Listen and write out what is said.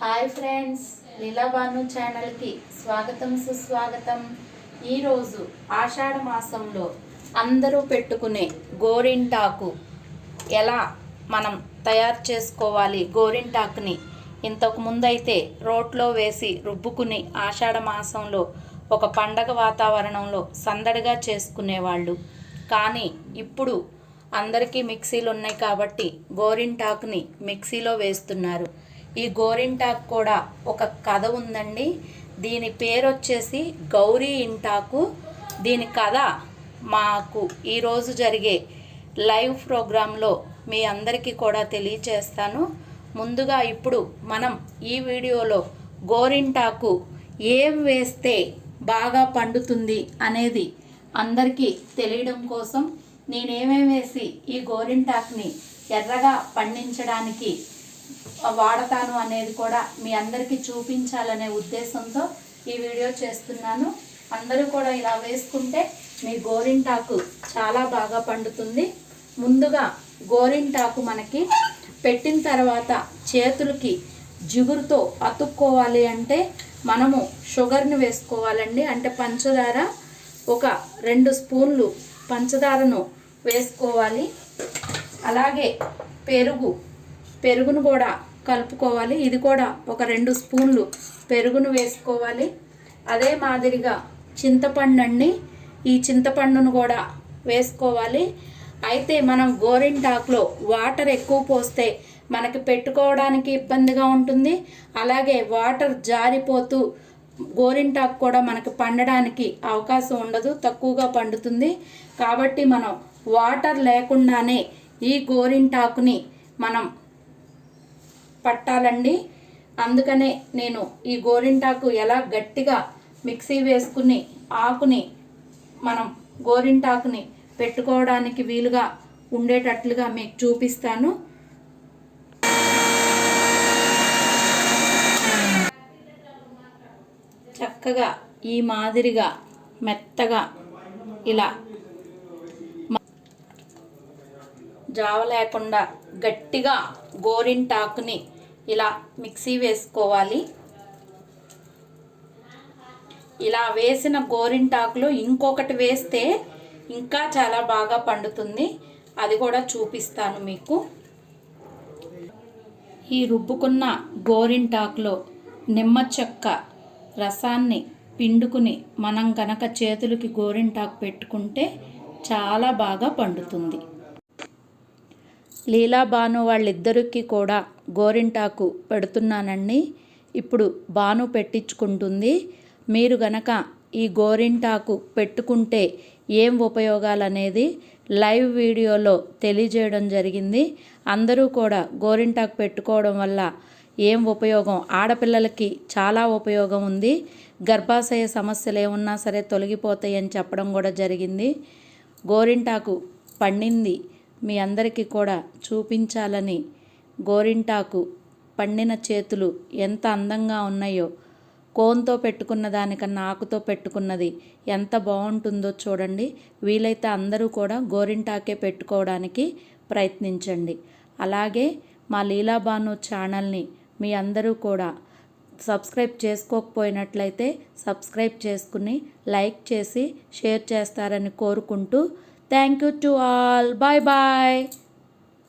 Hi friends, లీలాబాను ఛానల్కి స్వాగతం సుస్వాగతం. ఈరోజు ఆషాఢ మాసంలో అందరూ పెట్టుకునే గోరింటాకు ఎలా మనం తయారు చేసుకోవాలి. గోరింటాకుని ఇంతకు ముందైతే రోట్లో వేసి రుబ్బుకుని ఆషాఢ మాసంలో ఒక పండగ వాతావరణంలో సందడిగా చేసుకునేవాళ్ళు. కానీ ఇప్పుడు అందరికీ మిక్సీలు ఉన్నాయి కాబట్టి గోరింటాకుని మిక్సీలో వేస్తున్నారు. ఈ గోరింటాకు కూడా ఒక కథ ఉందండి. దీని పేరు వచ్చేసి గౌరీ ఇంటాకు. దీని కథ మాకు ఈరోజు జరిగే లైవ్ ప్రోగ్రాంలో మీ అందరికీ కూడా తెలియచేస్తాను. ముందుగా ఇప్పుడు మనం ఈ వీడియోలో గోరింటాకు ఏం వేస్తే బాగా పండుతుంది అనేది అందరికీ తెలియడం కోసం నేనేమేమి వేసి ఈ గోరింటాకుని ఎర్రగా పండించడానికి వాడతాను అనేది కూడా మీ అందరికీ చూపించాలనే ఉద్దేశంతో ఈ వీడియో చేస్తున్నాను. అందరూ కూడా ఇలా వేసుకుంటే మీ గోరింటాకు చాలా బాగా పండుతుంది. ముందుగా గోరింటాకు మనకి పెట్టిన తర్వాత చేతులకి జిగురుతో అతుక్కోవాలి అంటే మనము షుగర్ని వేసుకోవాలండి. అంటే పంచదార ఒక 2 స్పూన్లు పంచదారను వేసుకోవాలి. అలాగే పెరుగును కూడా కలుపుకోవాలి. ఇది కూడా ఒక 2 స్పూన్లు పెరుగును వేసుకోవాలి. అదే మాదిరిగా చింతపండు అండి, ఈ చింతపండును కూడా వేసుకోవాలి. అయితే మనం గోరింటాకులో వాటర్ ఎక్కువ పోస్తే మనకి పెట్టుకోవడానికి ఇబ్బందిగా ఉంటుంది. అలాగే వాటర్ జారిపోతూ గోరింటాకు కూడా మనకు పండడానికి అవకాశం ఉండదు, తక్కువగా పండుతుంది. కాబట్టి మనం వాటర్ లేకుండానే ఈ గోరింటాకుని మనం పట్టాలండి. అందుకనే నేను ఈ గోరింటాకు ఎలా గట్టిగా మిక్సీ వేసుకుని ఆకుని మనం గోరింటాకుని పెట్టుకోవడానికి వీలుగా ఉండేటట్లుగా మీకు చూపిస్తాను. చక్కగా ఈ మాదిరిగా మెత్తగా ఇలా జావ లేకుండా గట్టిగా గోరింటాకుని ఇలా మిక్సీ వేసుకోవాలి. ఇలా వేసిన గోరింటాకులో ఇంకొకటి వేస్తే ఇంకా చాలా బాగా పండుతుంది. అది కూడా చూపిస్తాను మీకు. ఈ రుబ్బుకున్న గోరింటాకులో నిమ్మ చెక్క రసాన్ని పిండుకుని మనం కనుక చేతులకి గోరింటాకు పెట్టుకుంటే చాలా బాగా పండుతుంది. లీలాబాను వాళ్ళిద్దరికీ కూడా గోరింటాకు పెడుతున్నానండి. ఇప్పుడు బాను పెట్టించుకుంటుంది. మీరు గనక ఈ గోరింటాకు పెట్టుకుంటే ఏం ఉపయోగాలు అనేది లైవ్ వీడియోలో తెలియజేయడం జరిగింది. అందరూ కూడా గోరింటాకు పెట్టుకోవడం వల్ల ఏం ఉపయోగం, ఆడపిల్లలకి చాలా ఉపయోగం ఉంది. గర్భాశయ సమస్యలు ఏమున్నా సరే తొలగిపోతాయని చెప్పడం కూడా జరిగింది. గోరింటాకు పండింది మీ అందరికీ కూడా చూపించాలని, గోరింటాకు పండిన చేతులు ఎంత అందంగా ఉన్నాయో, కోన్తో పెట్టుకున్న దానికన్నా ఆకుతో పెట్టుకున్నది ఎంత బాగుంటుందో చూడండి. వీలైతే అందరూ కూడా గోరింటాకే పెట్టుకోవడానికి ప్రయత్నించండి. అలాగే మా లీలాబాను ఛానల్ని మీ అందరూ కూడా సబ్స్క్రైబ్ చేసుకోకపోయినట్లయితే సబ్స్క్రైబ్ చేసుకుని లైక్ చేసి షేర్ చేస్తారని కోరుకుంటూ thank you to all. Bye bye.